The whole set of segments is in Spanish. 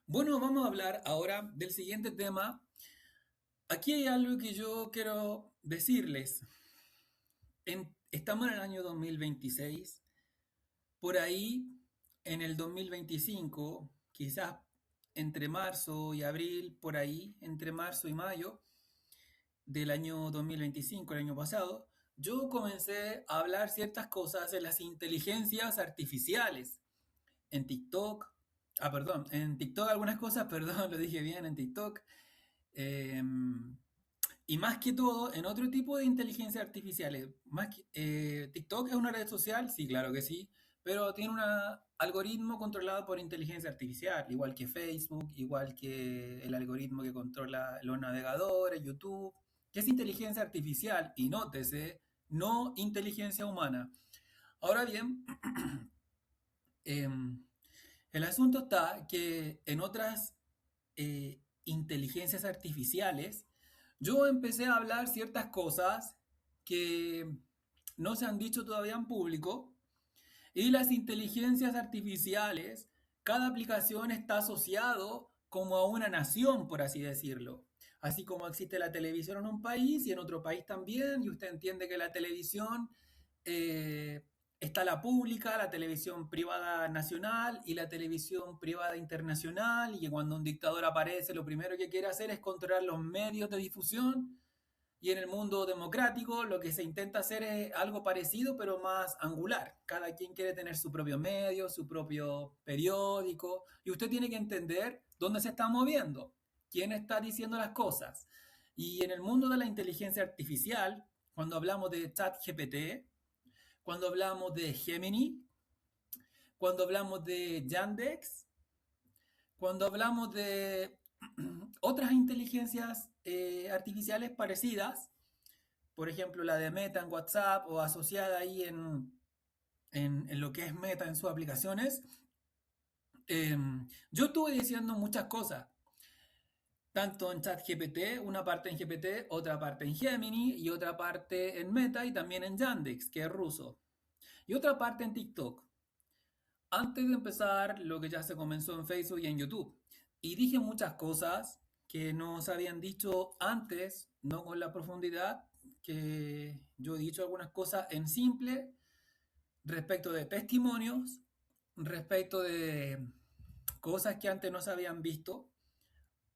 Bueno, vamos a hablar ahora del siguiente tema. Aquí hay algo que yo quiero decirles. Estamos en el año 2026. Por ahí, en el 2025, quizás entre marzo y abril, por ahí, entre marzo y mayo del año 2025, el año pasado, yo comencé a hablar ciertas cosas de las inteligencias artificiales en TikTok. Perdón, en TikTok algunas cosas, perdón, lo dije bien, en TikTok. Eh, y más que todo, en otro tipo de inteligencia artificiales. TikTok es una red social, sí, claro que sí, pero tiene un algoritmo controlado por inteligencia artificial, igual que Facebook, igual que el algoritmo que controla los navegadores, YouTube, que es inteligencia artificial, y nótese, no inteligencia humana. Ahora bien, eh, el asunto está que en otras inteligencias artificiales, yo empecé a hablar ciertas cosas que no se han dicho todavía en público y las inteligencias artificiales, cada aplicación está asociado como a una nación, por así decirlo. Así como existe la televisión en un país y en otro país también, y usted entiende que la televisión está la pública, la televisión privada nacional y la televisión privada internacional, y que cuando un dictador aparece, lo primero que quiere hacer es controlar los medios de difusión y en el mundo democrático lo que se intenta hacer es algo parecido, pero más angular. Cada quien quiere tener su propio medio, su propio periódico, y usted tiene que entender dónde se está moviendo, quién está diciendo las cosas. Y en el mundo de la inteligencia artificial, cuando hablamos de ChatGPT, cuando hablamos de Gemini, cuando hablamos de Yandex, cuando hablamos de otras inteligencias artificiales parecidas, por ejemplo, la de Meta en WhatsApp o asociada ahí en lo que es Meta en sus aplicaciones, eh, yo estuve diciendo muchas cosas, tanto en ChatGPT, una parte en GPT, otra parte en Gemini y otra parte en Meta y también en Yandex, que es ruso, y otra parte en TikTok. Antes de empezar lo que ya se comenzó en Facebook y en YouTube. Y dije muchas cosas que no se habían dicho antes, no con la profundidad que yo he dicho algunas cosas en simple respecto de testimonios, respecto de cosas que antes no se habían visto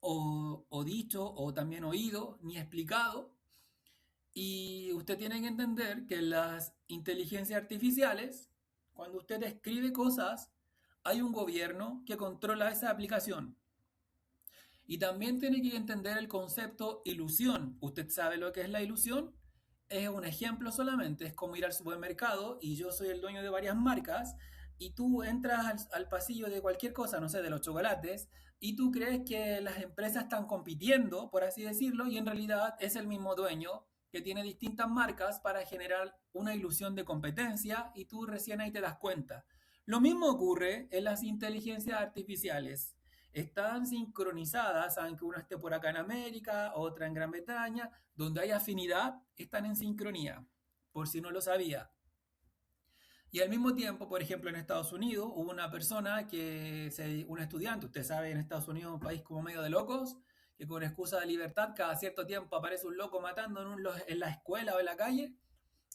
o dicho o también oído ni explicado. Y usted tiene que entender que las inteligencias artificiales, cuando usted escribe cosas, hay un gobierno que controla esa aplicación. Y también tiene que entender el concepto ilusión. ¿Usted sabe lo que es la ilusión? Es un ejemplo solamente, es como ir al supermercado y yo soy el dueño de varias marcas y tú entras al pasillo de cualquier cosa, no sé, de los chocolates, y tú crees que las empresas están compitiendo, por así decirlo, y en realidad es el mismo dueño que tiene distintas marcas para generar una ilusión de competencia y tú recién ahí te das cuenta. Lo mismo ocurre en las inteligencias artificiales. Están sincronizadas, aunque una esté por acá en América, otra en Gran Bretaña, donde hay afinidad, están en sincronía, por si no lo sabía. Y al mismo tiempo, por ejemplo, en Estados Unidos hubo una persona un estudiante, usted sabe, en Estados Unidos, un país como medio de locos, que con excusa de libertad, cada cierto tiempo aparece un loco matando en la escuela o en la calle,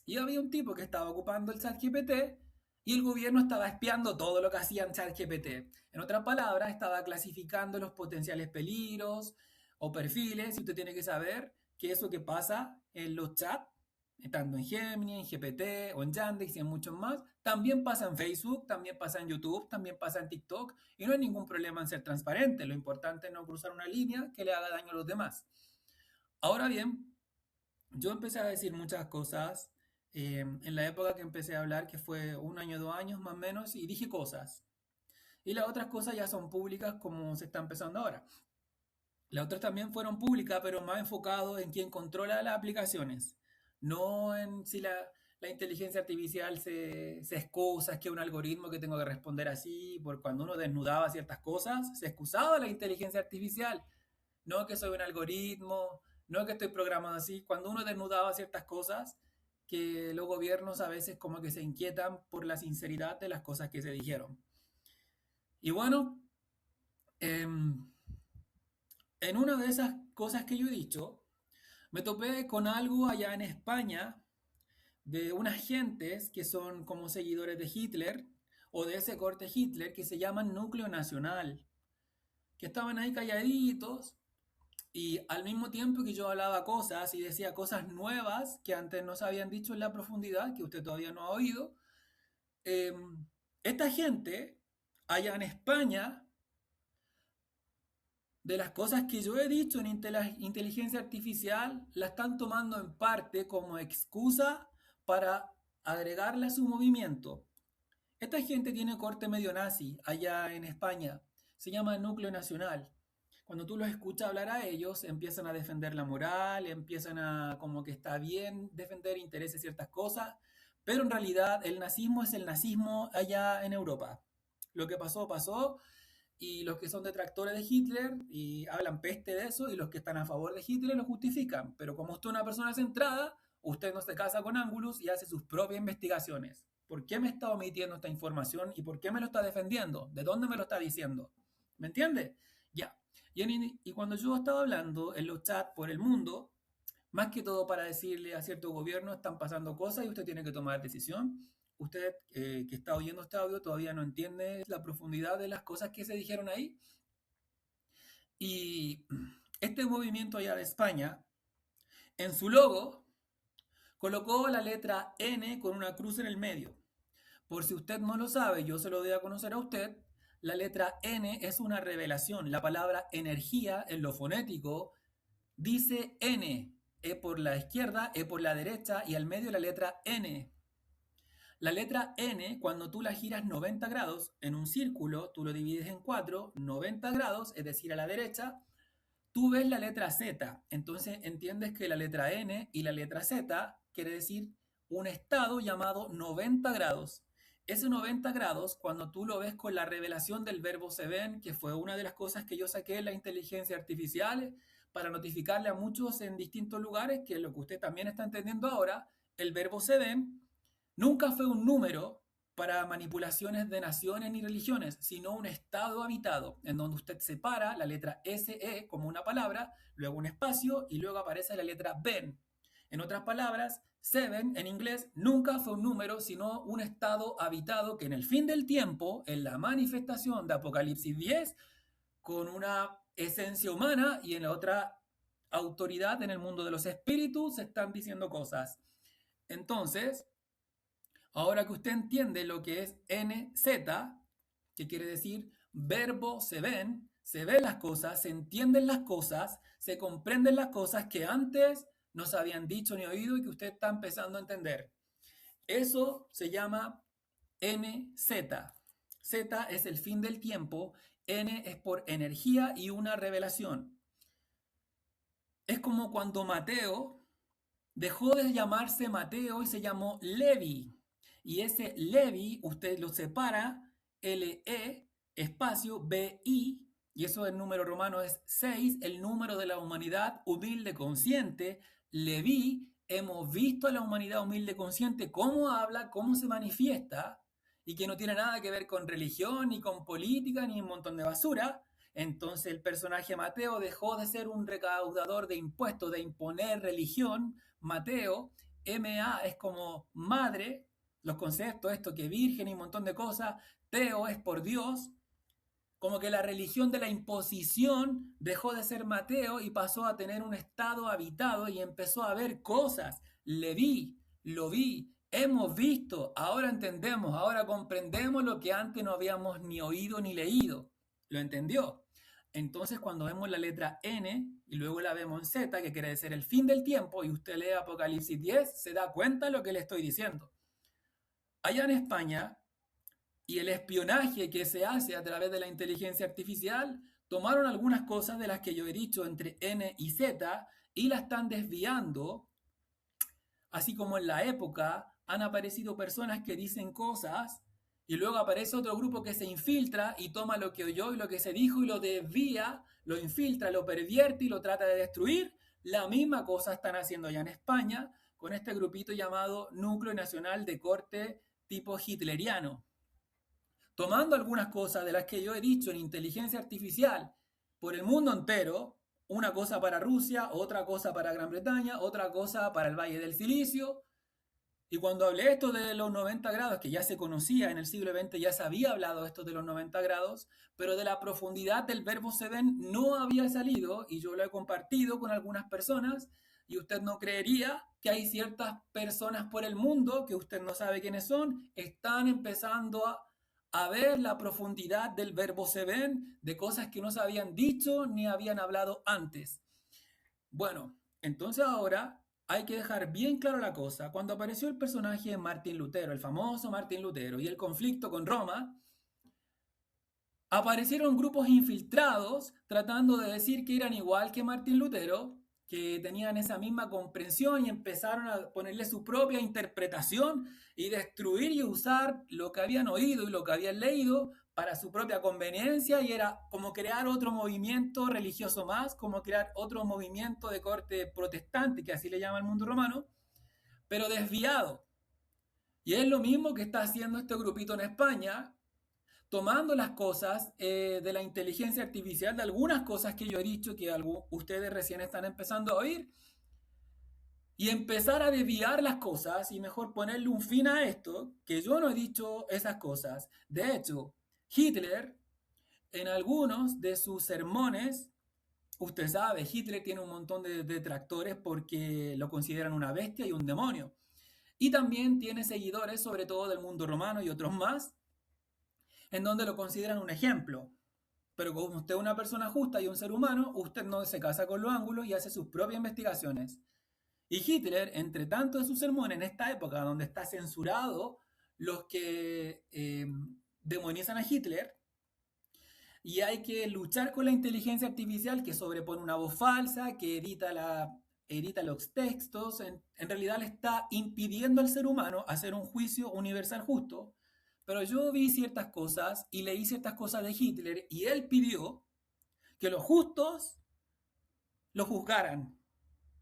y había un tipo que estaba ocupando el ChatGPT y el gobierno estaba espiando todo lo que hacía en ChatGPT. En otras palabras, estaba clasificando los potenciales peligros o perfiles, y usted tiene que saber que eso que pasa en los chats, estando en Gemini, en GPT o en Yandex y en muchos más, también pasa en Facebook, también pasa en YouTube, también pasa en TikTok, y no hay ningún problema en ser transparente. Lo importante es no cruzar una línea que le haga daño a los demás. Ahora bien, yo empecé a decir muchas cosas en la época que empecé a hablar, que fue un año, 2 años más o menos, y dije cosas. Y las otras cosas ya son públicas como se está empezando ahora. Las otras también fueron públicas, pero más enfocado en quien controla las aplicaciones, no en si la inteligencia artificial se excusa, es que es un algoritmo que tengo que responder así, por cuando uno desnudaba ciertas cosas, se excusaba la inteligencia artificial. No que soy un algoritmo, no que estoy programado así. Cuando uno desnudaba ciertas cosas, que los gobiernos a veces como que se inquietan por la sinceridad de las cosas que se dijeron. Y bueno, Em, en una de esas cosas que yo he dicho, me topé con algo allá en España de unas gentes que son como seguidores de Hitler o de ese corte Hitler que se llaman Núcleo Nacional, que estaban ahí calladitos y al mismo tiempo que yo hablaba cosas y decía cosas nuevas que antes no se habían dicho en la profundidad, que usted todavía no ha oído, eh, esta gente allá en España, de las cosas que yo he dicho en inteligencia artificial, la están tomando en parte como excusa para agregarle a su movimiento. Esta gente tiene corte medio nazi allá en España. Se llama Núcleo Nacional. Cuando tú los escuchas hablar a ellos, empiezan a defender la moral, empiezan a como que está bien defender intereses ciertas cosas, pero en realidad el nazismo es el nazismo allá en Europa. Lo que pasó, pasó, y los que son detractores de Hitler y hablan peste de eso, y los que están a favor de Hitler lo justifican. Pero como usted es una persona centrada, usted no se casa con ángulos y hace sus propias investigaciones. ¿Por qué me está omitiendo esta información y por qué me lo está defendiendo? ¿De dónde me lo está diciendo? ¿Me entiende? Ya. Y cuando yo estaba hablando en los chats por el mundo, más que todo para decirle a cierto gobierno están pasando cosas y usted tiene que tomar decisión. Usted que está oyendo este audio todavía no entiende la profundidad de las cosas que se dijeron ahí. Y este movimiento allá de España, en su logo, colocó la letra N con una cruz en el medio. Por si usted no lo sabe, yo se lo doy a conocer a usted, la letra N es una revelación. La palabra energía en lo fonético dice N, E por la izquierda, E por la derecha y al medio la letra N. La letra N, cuando tú la giras 90 grados en un círculo, tú lo divides en 4, 90 grados, es decir, a la derecha, tú ves la letra Z. Entonces entiendes que la letra N y la letra Z quiere decir un estado llamado 90 grados. Ese 90 grados, cuando tú lo ves con la revelación del verbo se ven, que fue una de las cosas que yo saqué en la inteligencia artificial para notificarle a muchos en distintos lugares, que es lo que usted también está entendiendo ahora, el verbo se ven nunca fue un número para manipulaciones de naciones ni religiones, sino un estado habitado, en donde usted separa la letra SE como una palabra, luego un espacio y luego aparece la letra Ben. En otras palabras, seven en inglés nunca fue un número, sino un estado habitado que en el fin del tiempo, en la manifestación de Apocalipsis 10, con una esencia humana y en la otra autoridad en el mundo de los espíritus, se están diciendo cosas. Entonces, ahora que usted entiende lo que es NZ, que quiere decir verbo se ven las cosas, se entienden las cosas, se comprenden las cosas que antes no se habían dicho ni oído y que usted está empezando a entender. Eso se llama NZ. Z es el fin del tiempo, N es por energía y una revelación. Es como cuando Mateo dejó de llamarse Mateo y se llamó Levi. Y ese Levi, usted lo separa, L-E, espacio, B-I, y eso el número romano es 6, el número de la humanidad humilde consciente. Levi, hemos visto a la humanidad humilde consciente cómo habla, cómo se manifiesta, y que no tiene nada que ver con religión, ni con política, ni un montón de basura. Entonces el personaje Mateo dejó de ser un recaudador de impuestos, de imponer religión. Mateo, MA es como madre, los conceptos, esto que virgen y un montón de cosas. Teo es por Dios. Como que la religión de la imposición dejó de ser Mateo y pasó a tener un estado habitado y empezó a ver cosas. Le vi, lo vi, hemos visto, ahora entendemos, ahora comprendemos lo que antes no habíamos ni oído ni leído. ¿Lo entendió? Entonces cuando vemos la letra N y luego la vemos en Z, que quiere decir el fin del tiempo, y usted lee Apocalipsis 10, se da cuenta de lo que le estoy diciendo. Allá en España, y el espionaje que se hace a través de la inteligencia artificial, tomaron algunas cosas de las que yo he dicho entre N y Z y la están desviando, así como en la época han aparecido personas que dicen cosas y luego aparece otro grupo que se infiltra y toma lo que oyó y lo que se dijo y lo desvía, lo infiltra, lo pervierte y lo trata de destruir. La misma cosa están haciendo allá en España con este grupito llamado Núcleo Nacional de Corte tipo hitleriano. tomando algunas cosas de las que yo he dicho en inteligencia artificial por el mundo entero, una cosa para Rusia, otra cosa para Gran Bretaña, otra cosa para el Valle del Silicio. Y cuando hablé esto de los 90 grados, que ya se conocía en el siglo XX, ya se había hablado esto de los 90 grados, pero de la profundidad del verbo se ven no había salido y yo lo he compartido con algunas personas y usted no creería que hay ciertas personas por el mundo que usted no sabe quiénes son, están empezando a ver la profundidad del verbo se ven, de cosas que no se habían dicho ni habían hablado antes. Bueno, entonces ahora hay que dejar bien claro la cosa. Cuando apareció el personaje de Martín Lutero, el famoso Martín Lutero, y el conflicto con Roma, aparecieron grupos infiltrados tratando de decir que eran igual que Martín Lutero, que tenían esa misma comprensión y empezaron a ponerle su propia interpretación y destruir y usar lo que habían oído y lo que habían leído para su propia conveniencia, y era como crear otro movimiento religioso más, como crear otro movimiento de corte protestante, que así le llama el mundo romano, pero desviado. Y es lo mismo que está haciendo este grupito en España, tomando las cosas de la inteligencia artificial, de algunas cosas que yo he dicho que ustedes recién están empezando a oír, y empezar a desviar las cosas y mejor ponerle un fin a esto, que yo no he dicho esas cosas. De hecho, Hitler, en algunos de sus sermones, usted sabe, Hitler tiene un montón de detractores porque lo consideran una bestia y un demonio. Y también tiene seguidores, sobre todo del mundo romano y otros más, en donde lo consideran un ejemplo. Pero como usted es una persona justa y un ser humano, usted no se casa con los ángulos y hace sus propias investigaciones. Y Hitler, entre tanto de sus sermones en esta época donde está censurado los que demonizan a Hitler, y hay que luchar con la inteligencia artificial que sobrepone una voz falsa, que edita los textos, en realidad le está impidiendo al ser humano hacer un juicio universal justo. Pero yo vi ciertas cosas y leí ciertas cosas de Hitler y él pidió que los justos lo juzgaran.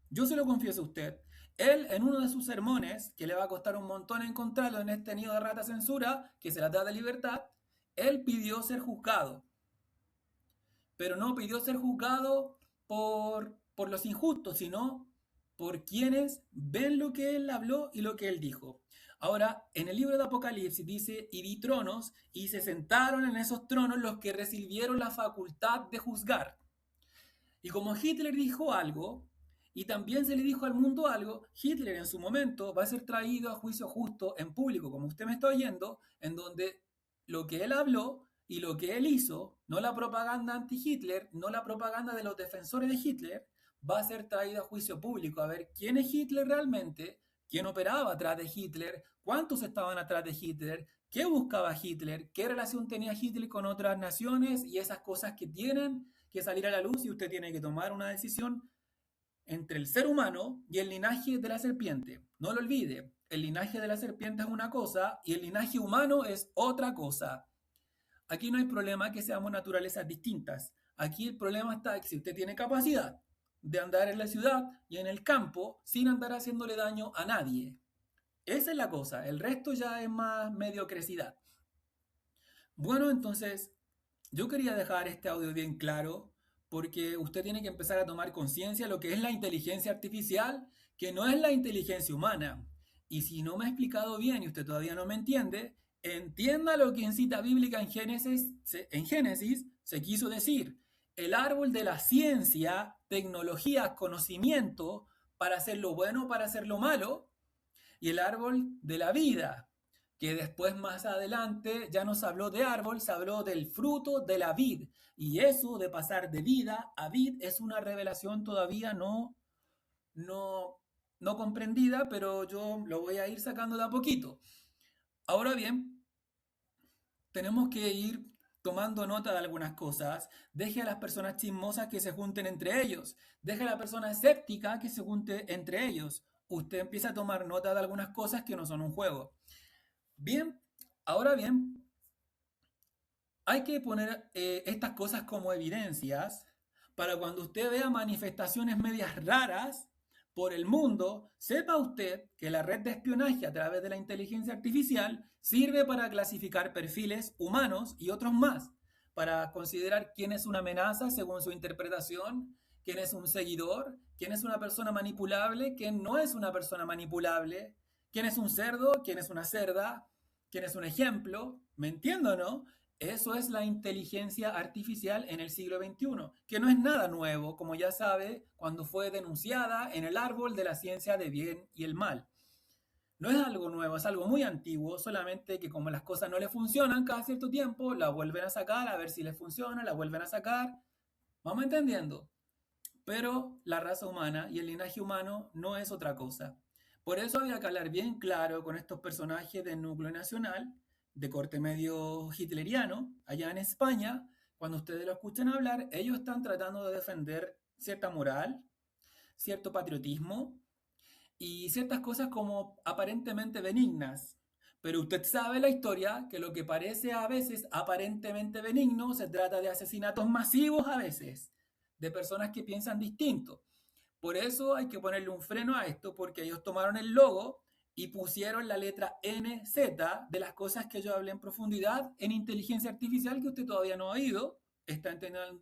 Yo se lo confieso a usted. Él, en uno de sus sermones, que le va a costar un montón encontrarlo en este nido de rata censura, que se la da de libertad, él pidió ser juzgado, pero no pidió ser juzgado por los injustos, sino por quienes ven lo que él habló y lo que él dijo. Ahora, en el libro de Apocalipsis dice, y vi tronos, y se sentaron en esos tronos los que recibieron la facultad de juzgar. Y como Hitler dijo algo, y también se le dijo al mundo algo, Hitler en su momento va a ser traído a juicio justo en público, como usted me está oyendo, en donde lo que él habló y lo que él hizo, no la propaganda anti-Hitler, no la propaganda de los defensores de Hitler, va a ser traído a juicio público, a ver quién es Hitler realmente, quién operaba atrás de Hitler, cuántos estaban atrás de Hitler, qué buscaba Hitler, qué relación tenía Hitler con otras naciones y esas cosas que tienen que salir a la luz, y usted tiene que tomar una decisión entre el ser humano y el linaje de la serpiente. No lo olvide, el linaje de la serpiente es una cosa y el linaje humano es otra cosa. Aquí no hay problema que seamos naturalezas distintas. Aquí el problema está que si usted tiene capacidad de andar en la ciudad y en el campo sin andar haciéndole daño a nadie. Esa es la cosa, el resto ya es más mediocresidad. Bueno, entonces yo quería dejar este audio bien claro porque usted tiene que empezar a tomar conciencia de lo que es la inteligencia artificial, que no es la inteligencia humana. Y si no me he explicado bien y usted todavía no me entiende, entienda lo que en cita bíblica en Génesis se quiso decir. El árbol de la ciencia, tecnología, conocimiento, para hacer lo bueno, para hacer lo malo, y el árbol de la vida, que después más adelante ya nos habló de árbol, se habló del fruto de la vid. Y eso de pasar de vida a vid es una revelación todavía no, no comprendida, pero yo lo voy a ir sacando de a poquito. Ahora bien, tenemos que ir tomando nota de algunas cosas. Deje a las personas chismosas que se junten entre ellos. Deje a la persona escéptica que se junte entre ellos. Usted empieza a tomar nota de algunas cosas que no son un juego. Bien, ahora bien, hay que poner estas cosas como evidencias para cuando usted vea manifestaciones medias raras, por el mundo, sepa usted que la red de espionaje a través de la inteligencia artificial sirve para clasificar perfiles humanos y otros más, para considerar quién es una amenaza según su interpretación, quién es un seguidor, quién es una persona manipulable, quién no es una persona manipulable, quién es un cerdo, quién es una cerda, quién es un ejemplo. ¿Me entiendo o no? Eso es la inteligencia artificial en el siglo XXI, que no es nada nuevo, como ya sabe, cuando fue denunciada en el árbol de la ciencia de bien y el mal. No es algo nuevo, es algo muy antiguo, solamente que como las cosas no le funcionan cada cierto tiempo, la vuelven a sacar a ver si les funciona, la vuelven a sacar. Vamos entendiendo. Pero la raza humana y el linaje humano no es otra cosa. Por eso había que hablar bien claro con estos personajes del núcleo nacional, de corte medio hitleriano, allá en España. Cuando ustedes lo escuchan hablar, ellos están tratando de defender cierta moral, cierto patriotismo y ciertas cosas como aparentemente benignas. Pero usted sabe la historia que lo que parece a veces aparentemente benigno se trata de asesinatos masivos a veces, de personas que piensan distinto. Por eso hay que ponerle un freno a esto, porque ellos tomaron el logo y pusieron la letra NZ de las cosas que yo hablé en profundidad en inteligencia artificial que usted todavía no ha oído. Está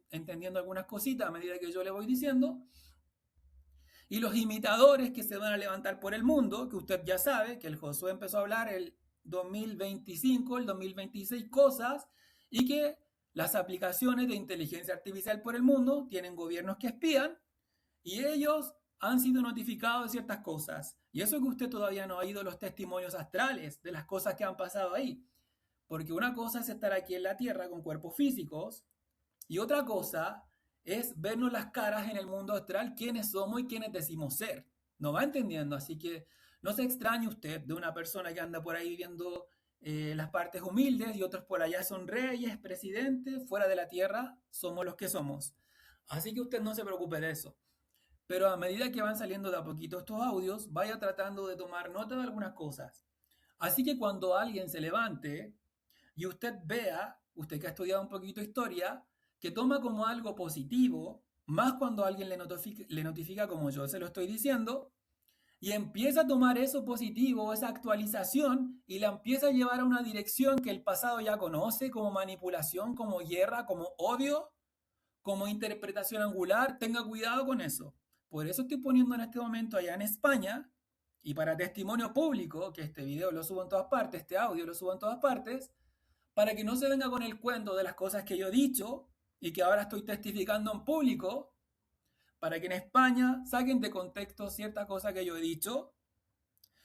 entendiendo algunas cositas a medida que yo le voy diciendo. Y los imitadores que se van a levantar por el mundo, que usted ya sabe, que el Josué empezó a hablar el 2025, el 2026, cosas, y que las aplicaciones de inteligencia artificial por el mundo tienen gobiernos que espían y ellos han sido notificados de ciertas cosas. Y eso que usted todavía no ha oído los testimonios astrales de las cosas que han pasado ahí. Porque una cosa es estar aquí en la Tierra con cuerpos físicos y otra cosa es vernos las caras en el mundo astral, quiénes somos y quiénes decimos ser. ¿No va entendiendo? Así que no se extrañe usted de una persona que anda por ahí viendo las partes humildes y otros por allá son reyes, presidentes, fuera de la Tierra somos los que somos. Así que usted no se preocupe de eso. Pero a medida que van saliendo de a poquito estos audios, vaya tratando de tomar nota de algunas cosas. Así que cuando alguien se levante y usted vea, usted que ha estudiado un poquito historia, que toma como algo positivo, más cuando alguien le notifica como yo se lo estoy diciendo, y empieza a tomar eso positivo, esa actualización, y la empieza a llevar a una dirección que el pasado ya conoce, como manipulación, como guerra, como odio, como interpretación angular, tenga cuidado con eso. Por eso estoy poniendo en este momento allá en España, y para testimonio público, que este video lo subo en todas partes, este audio lo subo en todas partes, para que no se venga con el cuento de las cosas que yo he dicho y que ahora estoy testificando en público, para que en España saquen de contexto cierta cosa que yo he dicho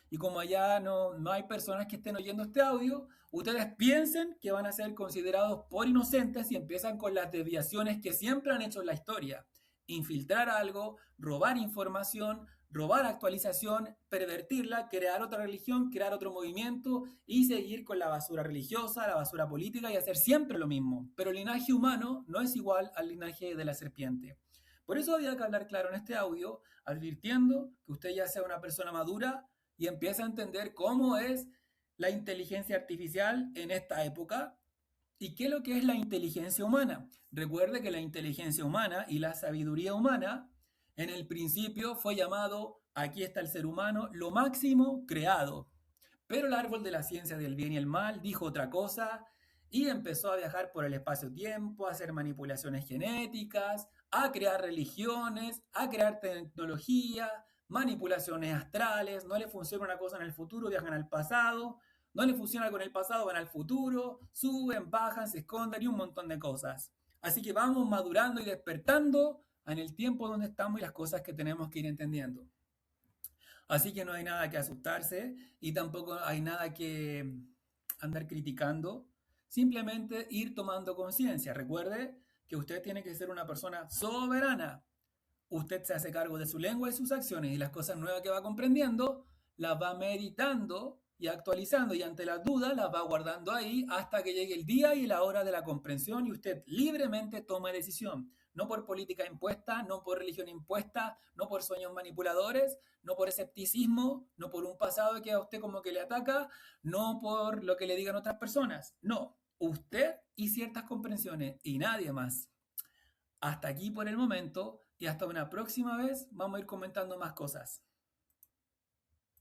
y como allá no hay personas que estén oyendo este audio, ustedes piensen que van a ser considerados por inocentes y empiezan con las desviaciones que siempre han hecho en la historia. Infiltrar algo, robar información, robar actualización, pervertirla, crear otra religión, crear otro movimiento y seguir con la basura religiosa, la basura política y hacer siempre lo mismo. Pero el linaje humano no es igual al linaje de la serpiente. Por eso había que hablar claro en este audio, advirtiendo que usted ya sea una persona madura, y empieza a entender cómo es la inteligencia artificial en esta época y qué es lo que es la inteligencia humana. Recuerde que la inteligencia humana y la sabiduría humana en el principio fue llamado, aquí está el ser humano, lo máximo creado. Pero el árbol de la ciencia del bien y el mal dijo otra cosa y empezó a viajar por el espacio-tiempo, a hacer manipulaciones genéticas, a crear religiones, a crear tecnología, manipulaciones astrales. No le funciona una cosa en el futuro, viajan al pasado. No le funciona con el pasado, van al futuro, suben, bajan, se esconden y un montón de cosas. Así que vamos madurando y despertando en el tiempo donde estamos y las cosas que tenemos que ir entendiendo. Así que no hay nada que asustarse y tampoco hay nada que andar criticando. Simplemente ir tomando conciencia. Recuerde que usted tiene que ser una persona soberana. Usted se hace cargo de su lengua y sus acciones y las cosas nuevas que va comprendiendo las va meditando y actualizando y ante las dudas las va guardando ahí hasta que llegue el día y la hora de la comprensión y usted libremente tome decisión. No por política impuesta, no por religión impuesta, no por sueños manipuladores, no por escepticismo, no por un pasado que a usted como que le ataca, no por lo que le digan otras personas. No, usted y ciertas comprensiones y nadie más. Hasta aquí por el momento. y hasta una próxima vez vamos a ir comentando más cosas.